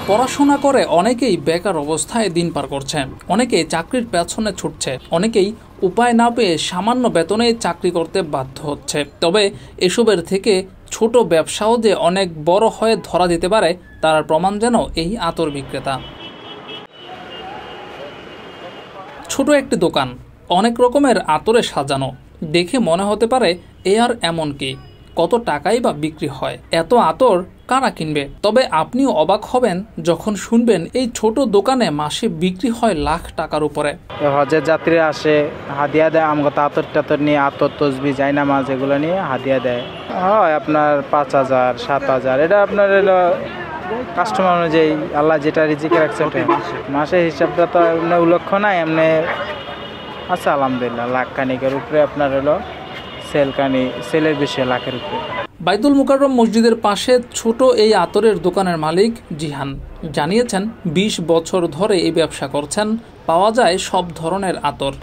পড়াশোনা করে অনেকেই বেকার অবস্থায় দিন পার করছে, অনেকেই চাকরির পেছনে ছুটছে, অনেকেই উপায় না পেয়ে সামান্য বেতনে চাকরি করতে বাধ্য হচ্ছে। তবে এসবের থেকে ছোট ব্যবসাও যে অনেক বড় হয়ে ধরা দিতে পারে তার প্রমাণ যেন এই আতর বিক্রেতা। ছোট একটি দোকান, অনেক রকমের আতরে সাজানো, দেখে মনে হতে পারে এ আর এমন কি, কত টাকাই বা বিক্রি হয়, এত আতর কারা কিনবে? তবে আপনিও অবাক হবেন যখন শুনবেন এই ছোট দোকানে মাসে বিক্রি হয় লাখ টাকার উপরে। হজের যাত্রীরা আসে, হাদিয়া দেয় আমগত আতর টাতর নিয়ে, আতর তসবি জায়নামাজ এগুলো নিয়ে হাদিয়া দেয়। হয় আপনার 5,000 7,000, এটা আপনার এলো কাস্টমার অনুযায়ী আল্লাহ যেটা রিজিকে রাখছে মাসের হিসাবটা তো এমনি উল্লেখ্য নাই, এমনি আচ্ছা আলহামদুলিল্লাহ লাখ খানিকের উপরে আপনার হলো সেলের বিষয়ে লাখের উপরে। বাইতুল মুকাররম মসজিদের পাশে ছোট এই আতরের দোকানের মালিক জিহান জানিয়েছেন 20 বছর ধরে এই ব্যবসা করছেন, পাওয়া যায় সব ধরনের আতর।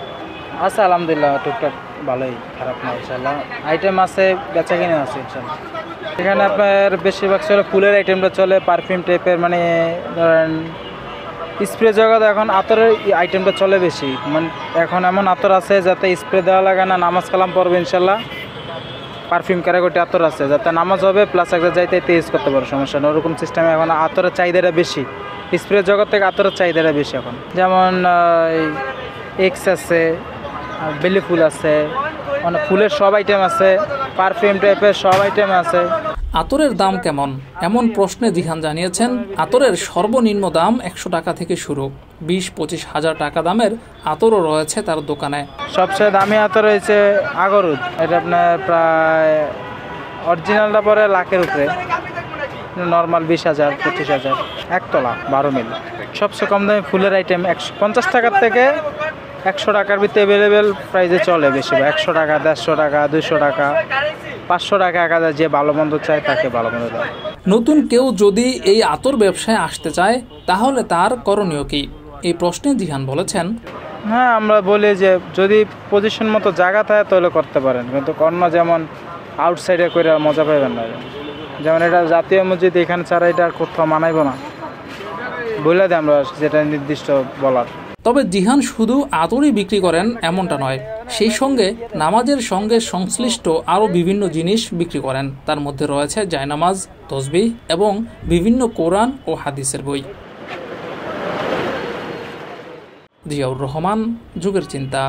আচ্ছা আলহামদুলিল্লাহ টুকটাক ভালোই, খারাপ না ইনশাল্লাহ। আইটেম আছে, বেচা কিনে আছে ইনশাল্লাহ। এখানে আপনার বেশিরভাগ চলে ফুলের আইটেমটা চলে, পারফিউম টাইপের, মানে ধরেন স্প্রে জগৎ এখন আতরের আইটেমটা চলে বেশি। মানে এখন এমন আতর আছে যাতে স্প্রে দেওয়া লাগে না, নামাজ কালাম পড়বে ইনশাল্লাহ। পারফিউম ক্যারাগোটি আতর আছে যাতে নামাজ হবে প্লাস একটা যাইতে ইউজ করতে পারো, সমস্যা না, ওরকম সিস্টেমে এখন আতরের চাহিদাটা বেশি। স্প্রে জগৎ থেকে আতরের চাহিদাটা বেশি এখন। যেমন এক্স আছে, বেলি ফুল আছে, মানে ফুলের সব আইটেম আছে, পারফিউম টাইপের সব আইটেম আছে। আতরের দাম কেমন এমন প্রশ্নে জিহান জানিয়েছেন আতরের সর্বনিম্ন দাম 100 টাকা থেকে শুরু, 20-25 হাজার টাকা দামের আতরও রয়েছে তার দোকানে। সবচেয়ে দামি আতর রয়েছে আগরুদ, এটা আপনার প্রায় অরিজিনালটা পরে লাখের উপরে, নর্মাল 20,000 25,000, একতলা 12 মিল। সবচেয়ে কম দামি ফুলের আইটেম 150 টাকার থেকে 100 টাকার ভিতরে অ্যাভেলেবেল প্রাইসে চলে বেশি, 100 টাকা 150 টাকা 200 টাকা 500 টাকা 1000, যে ভালো মন্দ চায় তাকে ভালো মন্দ দেয়। নতুন কেউ যদি এই আতর ব্যবসায় আসতে চায় তাহলে তার করণীয় কি, এই প্রশ্নে জিহান বলেছেন, হ্যাঁ আমরা বলি যে যদি পজিশন মতো জায়গা থাকে তাহলে করতে পারেন, কিন্তু অন্য যেমন আউটসাইডে করে মজা পাইবেন না। যেমন এটা জাতীয় মসজিদ, এখানে ছাড়া এটা কোথাও মানাইব না, বলে দিই আমরা যেটা নির্দিষ্ট বলার। তবে জিহান শুধু আতরই বিক্রি করেন এমনটা নয়, সেই সঙ্গে নামাজের সঙ্গে সংশ্লিষ্ট আরও বিভিন্ন জিনিস বিক্রি করেন। তার মধ্যে রয়েছে জায়নামাজ, তসবিহ এবং বিভিন্ন কোরআন ও হাদিসের বই। জিয়াউর রহমান, যুগের চিন্তা।